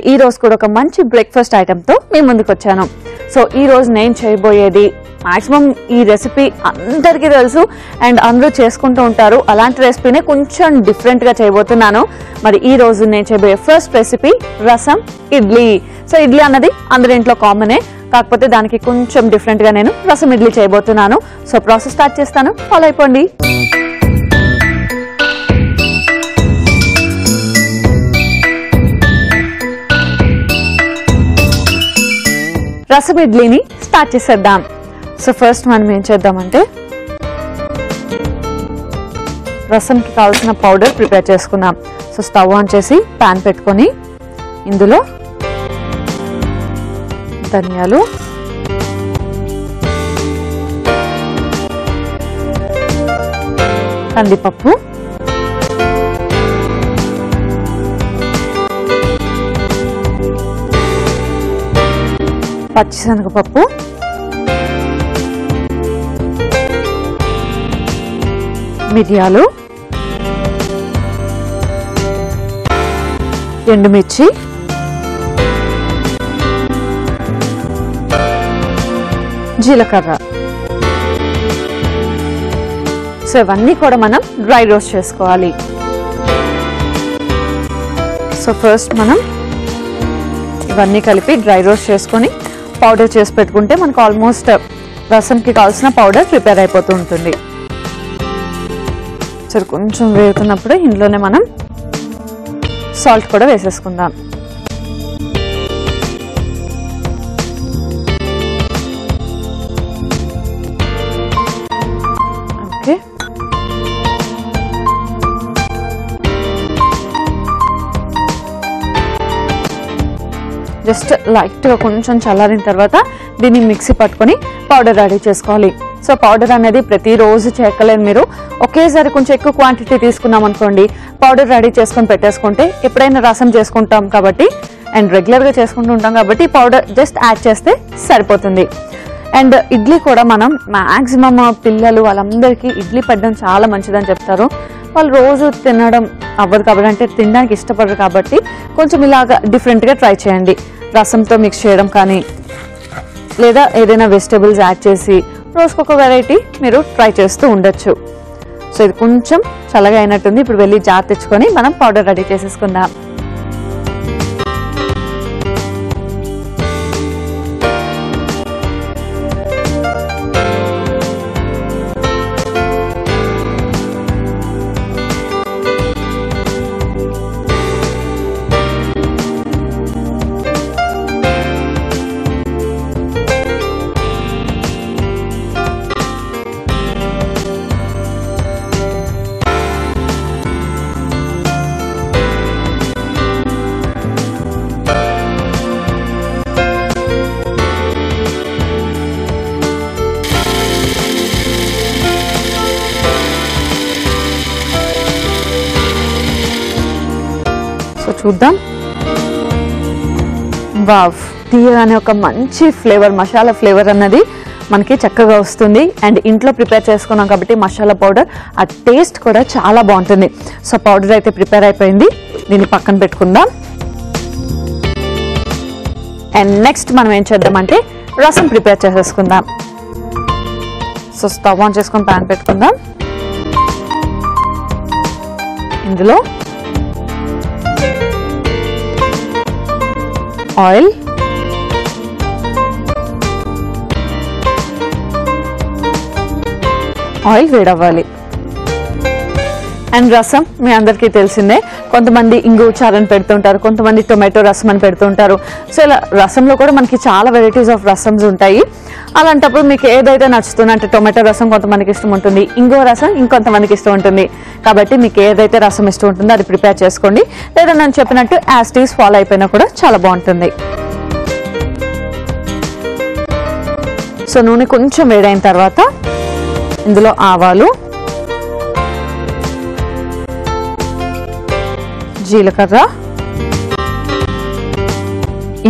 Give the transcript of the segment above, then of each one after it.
ఈ రోజు కూడా ఒక మంచి బ్రేక్ఫాస్ట్ ఐటమ్ తో మీ ముందుకు వచ్చాను. సో ఈ రోజు నేను చేయబోయేది మాక్సిమం ఈ రెసిపీ అందరికీ తెలుసు అండ్ అందరూ చేసుకుంటూ ఉంటారు. అలాంటి రెసిపీనే కొంచెం డిఫరెంట్ గా చేయబోతున్నాను. మరి ఈ రోజు నేను చేయబోయే ఫస్ట్ రెసిపీ రసం ఇడ్లీ. సో ఇడ్లీ అన్నది అందరి ఇంట్లో కామనే, కాకపోతే దానికి కొంచెం డిఫరెంట్ గా నేను రసం ఇడ్లీ చేయబోతున్నాను. సో ప్రాసెస్ స్టార్ట్ చేస్తాను, ఫాలో అయిపోండి. రసం ఇడ్లీని స్టార్ట్ చేసేద్దాం. సో ఫస్ట్ మనం ఏం చేద్దామంటే రసంకి కావాల్సిన పౌడర్ ప్రిపేర్ చేసుకుందాం. సో స్టవ్ ఆన్ చేసి ప్యాన్ పెట్టుకొని ఇందులో ధనియాలు, కందిపప్పు, పచ్చిశనగపప్పు, మిరియాలు, ఎండుమిర్చి, జీలకర్ర. సో ఇవన్నీ కూడా మనం డ్రై రోస్ట్ చేసుకోవాలి. సో ఫస్ట్ మనం ఇవన్నీ కలిపి డ్రై రోస్ట్ చేసుకొని పౌడర్ చేసి పెట్టుకుంటే మనకు ఆల్మోస్ట్ రసంకి కావాల్సిన పౌడర్ ప్రిపేర్ అయిపోతూ ఉంటుంది. సరే కొంచెం వేగుతున్నప్పుడే ఇందులోనే మనం సాల్ట్ కూడా వేసేసుకుందాం. ఓకే, జస్ట్ లైట్గా కొంచెం చల్లారిన తర్వాత దీన్ని మిక్సీ పట్టుకొని పౌడర్ రెడీ చేసుకోవాలి. సో పౌడర్ అనేది ప్రతిరోజు చేయలేరు, మీరు ఒకేసారి కొంచెం ఎక్కువ క్వాంటిటీ తీసుకున్నాం అనుకోండి, పౌడర్ రెడీ చేసుకొని పెట్టేసుకుంటే ఎప్పుడైనా రసం చేసుకుంటాం కాబట్టి అండ్ రెగ్యులర్గా చేసుకుంటూ ఉంటాం కాబట్టి పౌడర్ జస్ట్ యాడ్ చేస్తే సరిపోతుంది. అండ్ ఇడ్లీ కూడా మనం మ్యాక్సిమం పిల్లలు వాళ్ళందరికీ ఇడ్లీ పెట్టడం చాలా మంచిదని చెప్తారు. వాళ్ళు రోజు తినడం అవ్వదు కాబట్టి, అంటే తినడానికి ఇష్టపడరు కాబట్టి కొంచెం ఇలాగా డిఫరెంట్గా ట్రై చేయండి. రసంతో మిక్స్ చేయడం కానీ లేదా ఏదైనా వెజిటేబుల్స్ యాడ్ చేసి రోజుకొక వెరైటీ మీరు ట్రై చేస్తూ ఉండొచ్చు. సో ఇది కొంచెం చల్లగా అయినట్టుంది, ఇప్పుడు వెళ్ళి జార్ తెచ్చుకొని మనం పౌడర్ రెడీ చేసేసుకుందాం. సో చూద్దాం. వావ్, తీయగానే ఒక మంచి ఫ్లేవర్, మసాలా ఫ్లేవర్ అన్నది మనకి చక్కగా వస్తుంది. అండ్ ఇంట్లో ప్రిపేర్ చేసుకున్నాం కాబట్టి మసాలా పౌడర్ ఆ టేస్ట్ కూడా చాలా బాగుంటుంది. సో పౌడర్ అయితే ప్రిపేర్ అయిపోయింది, దీన్ని పక్కన పెట్టుకుందాం. అండ్ నెక్స్ట్ మనం ఏం చేద్దామంటే రసం ప్రిపేర్ చేసేసుకుందాం. సో స్టవ్ ఆన్ చేసుకొని ప్యాన్ పెట్టుకుందాం. ఇందులో ఆయిల్, ఆయిల్ వేడవ్వాలి. అండ్ రసం మీ అందరికీ తెలిసిందే, కొంతమంది ఇంగు చారని పెడుతుంటారు, కొంతమంది టొమాటో రసం అని పెడుతుంటారు. సో ఇలా రసంలో కూడా మనకి చాలా వెరైటీస్ ఆఫ్ రసమ్స్ ఉంటాయి. అలాంటప్పుడు మీకు ఏదైతే నచ్చుతుందో, అంటే టొమాటో రసం కొంతమందికి ఇష్టం ఉంటుంది, ఇంగో రసం ఇంకొంతమందికి ఇష్టం ఉంటుంది. కాబట్టి మీకు ఏదైతే రసం ఇష్టం ఉంటుందో అది ప్రిపేర్ చేసుకోండి, లేదా నేను చెప్పినట్టు యాజ్ టీస్ ఫాలో అయిపోయినా కూడా చాలా బాగుంటుంది. సో నూనె కొంచెం వేడైన తర్వాత ఇందులో ఆవాలు, జీలకర్ర,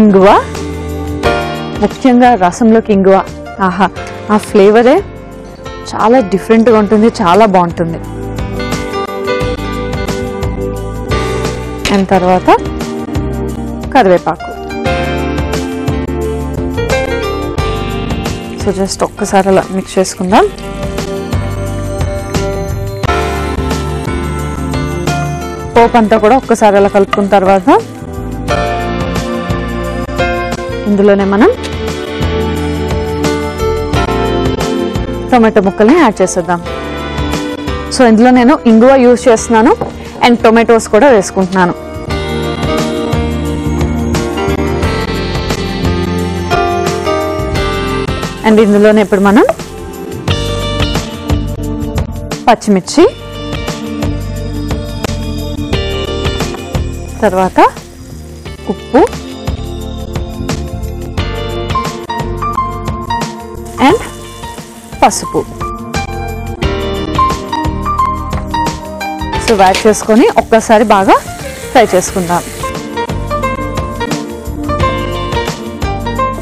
ఇంగువ, ముఖ్యంగా రసంలోకి ఇంగువ, ఆహా ఆ ఫ్లేవరే చాలా డిఫరెంట్గా ఉంటుంది, చాలా బాగుంటుంది. అండ్ తర్వాత కరివేపాకు. సో జస్ట్ ఒక్కసారి అలా మిక్స్ చేసుకుందాం. పోపు అంతా కూడా ఒక్కసారి అలా కలుపుకున్న తర్వాత ఇందులోనే మనం టొమాటో ముక్కల్ని యాడ్ చేసేద్దాం. సో ఇందులో నేను ఇంగువ యూజ్ చేస్తున్నాను అండ్ టొమాటోస్ కూడా వేసుకుంటున్నాను. అండ్ ఇందులోనే ఇప్పుడు మనం పచ్చిమిర్చి, తర్వాత ఉప్పు అండ్ పసుపు సో యాడ్ చేసుకొని ఒక్కసారి బాగా ఫ్రై చేసుకుందాం.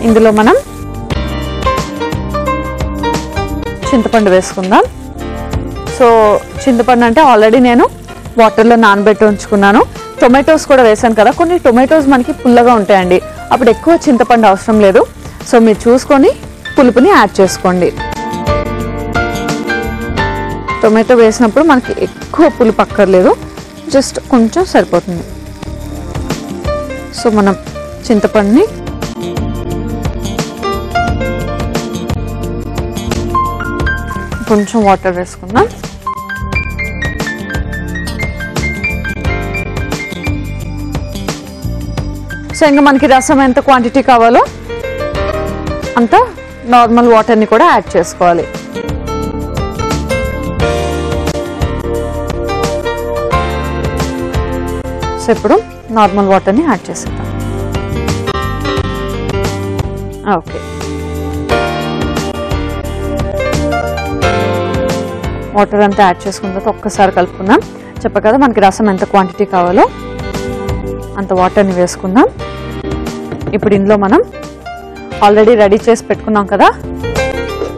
ఇందులో మనం చింతపండు వేసుకుందాం. సో చింతపండు అంటే ఆల్రెడీ నేను వాటర్లో నానబెట్టి ఉంచుకున్నాను. టొమాటోస్ కూడా వేసాను కదా, కొన్ని టొమాటోస్ మనకి పుల్లగా ఉంటాయండి, అప్పుడు ఎక్కువ చింతపండు అవసరం లేదు. సో మీరు చూసుకొని పులుపుని యాడ్ చేసుకోండి. టొమాటో వేసినప్పుడు మనకి ఎక్కువ పులుపు అక్కర్లేదు, జస్ట్ కొంచెం సరిపోతుంది. సో మనం చింతపండుని కొంచెం వాటర్ వేసుకుందాం. సో ఇంకా మనకి రసం ఎంత క్వాంటిటీ కావాలో అంత నార్మల్ వాటర్ని కూడా యాడ్ చేసుకోవాలి. సో ఇప్పుడు నార్మల్ వాటర్ని యాడ్ చేసేద్దాం. ఓకే, వాటర్ అంతా యాడ్ చేసుకున్న తర్వాత ఒక్కసారి కలుపుకుందాం. చెప్పా కదా మనకి రసం ఎంత క్వాంటిటీ కావాలో అంత వాటర్ని వేసుకుందాం. ఇప్పుడు ఇందులో మనం ఆల్రెడీ రెడీ చేసి పెట్టుకున్నాం కదా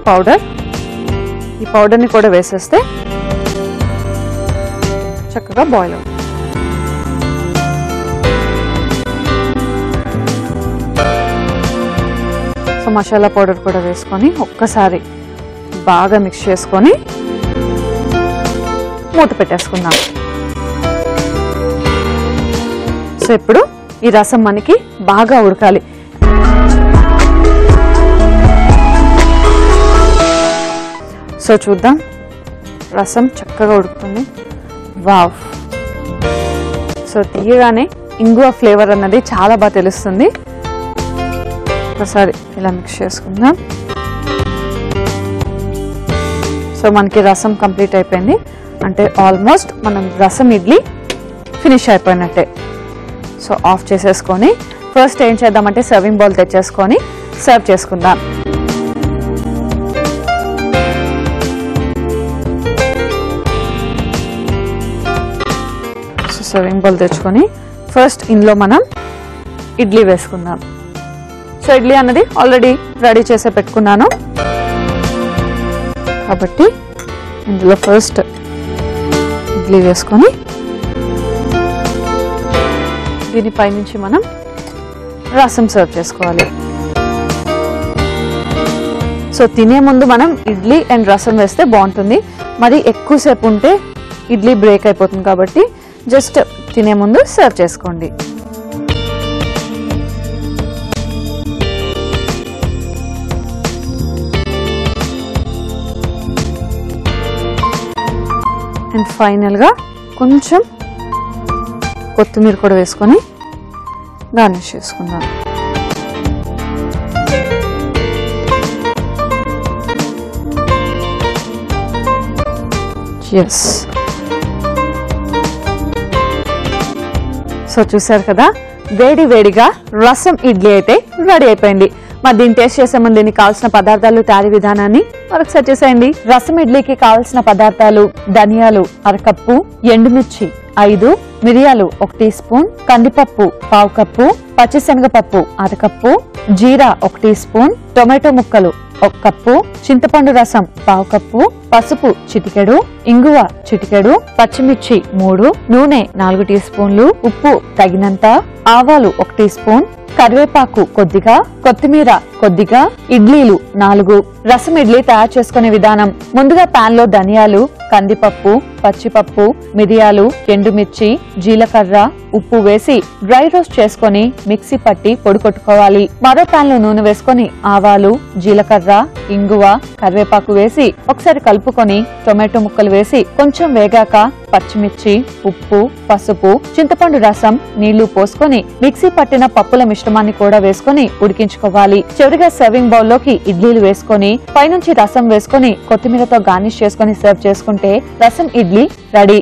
పౌడర్, ఈ పౌడర్ని కూడా వేసేస్తే చక్కగా బాయిల్ అవుతుంది. సో మసాలా పౌడర్ కూడా వేసుకొని ఒక్కసారి బాగా మిక్స్ చేసుకొని మూత పెట్టేసుకుందాం. సో ఇప్పుడు ఈ రసం మనకి బాగా ఉడకాలి. సో చూద్దాం, రసం చక్కగా ఉడుకుతుంది. వావ్! సో తీయగానే ఇంగువ ఫ్లేవర్ అన్నది చాలా బాగా తెలుస్తుంది. ఒకసారి ఇలా మిక్స్ చేసుకుందాం. సో మనకి రసం కంప్లీట్ అయిపోయింది, అంటే ఆల్మోస్ట్ మనం రసం ఇడ్లీ ఫినిష్ అయిపోయినట్టే. సో ఆఫ్ చేసేసుకొని ఫస్ట్ ఏం చేద్దామంటే సర్వింగ్ బౌల్ తెచ్చేసుకొని సర్వ్ చేసుకుందాం. సో సర్వింగ్ బౌల్ తెచ్చుకొని ఫస్ట్ ఇందులో మనం ఇడ్లీ వేసుకుందాం. సో ఇడ్లీ అన్నది ఆల్రెడీ రెడీ చేసే పెట్టుకున్నాను కాబట్టి ఇందులో ఫస్ట్ ఇడ్లీ వేసుకొని దీనిపై నుంచి మనం రసం సర్వ్ చేసుకోవాలి. సో తినే ముందు మనం ఇడ్లీ అండ్ రసం వేస్తే బాగుంటుంది, మరి ఎక్కువసేపు ఉంటే ఇడ్లీ బ్రేక్ అయిపోతుంది కాబట్టి జస్ట్ తినే ముందు సర్వ్ చేసుకోండి. అండ్ ఫైనల్గా కొంచెం కొత్తిమీర కూడా వేసుకొని గార్నిష్ చేసుకుందాం. ఎస్, సో చూసారు కదా, వేడి వేడిగా రసం ఇడ్లీ అయితే రెడీ అయిపోయింది. మరి దీన్ని టేస్ట్ చేసే ముందు దీనికి కావాల్సిన పదార్థాలు, తయారీ విధానాన్ని ఒకసారి చూసేయండి. రసం ఇడ్లీకి కావాల్సిన పదార్థాలు: ధనియాలు 1/2 కప్పు, ఎండుమిర్చి 5, మిరియాలు 1 టీ స్పూన్, కందిపప్పు 1/2 కప్పు, పచ్చిశనగపప్పు 1/2 కప్పు, జీరా 1 టీ స్పూన్, టొమాటో ముక్కలు 1 కప్పు, చింతపండు రసం 1/2 కప్పు, పసుపు చిటికెడు, ఇంగువ చిటికెడు, పచ్చిమిర్చి 3, నూనె 4 టీ స్పూన్లు, ఉప్పు తగినంత, ఆవాలు 1 టీ స్పూన్, కరివేపాకు కొద్దిగా, కొత్తిమీర కొద్దిగా, ఇడ్లీలు 4. రసం ఇడ్లీ తయారు చేసుకునే విధానం: ముందుగా పాన్ లో ధనియాలు, కందిపప్పు, పచ్చిపప్పు, మిరియాలు, ఎండుమిర్చి, జీలకర్ర, ఉప్పు వేసి డ్రై రోస్ట్ చేసుకుని మిక్సీ పట్టి పొడి కొట్టుకోవాలి. మరో పాన్ లో నూనె వేసుకుని ఆవాలు, జీలకర్ర, ఇంగువ, కరివేపాకు వేసి ఒకసారి కలుపుకొని టొమాటో ముక్కలు వేసి కొంచెం వేగాక పచ్చిమిర్చి, ఉప్పు, పసుపు, చింతపండు రసం, నీళ్లు పోసుకొని మిక్సీ పట్టిన పప్పుల మిశ్రమాన్ని కూడా వేసుకొని ఉడికించుకోవాలి. చివరిగా సర్వింగ్ బౌల్ లోకి ఇడ్లీలు వేసుకొని పైనుంచి రసం వేసుకొని కొత్తిమీరతో గార్నిష్ చేసుకుని సర్వ్ చేసుకుంటే రసం ఇడ్లీ రెడీ.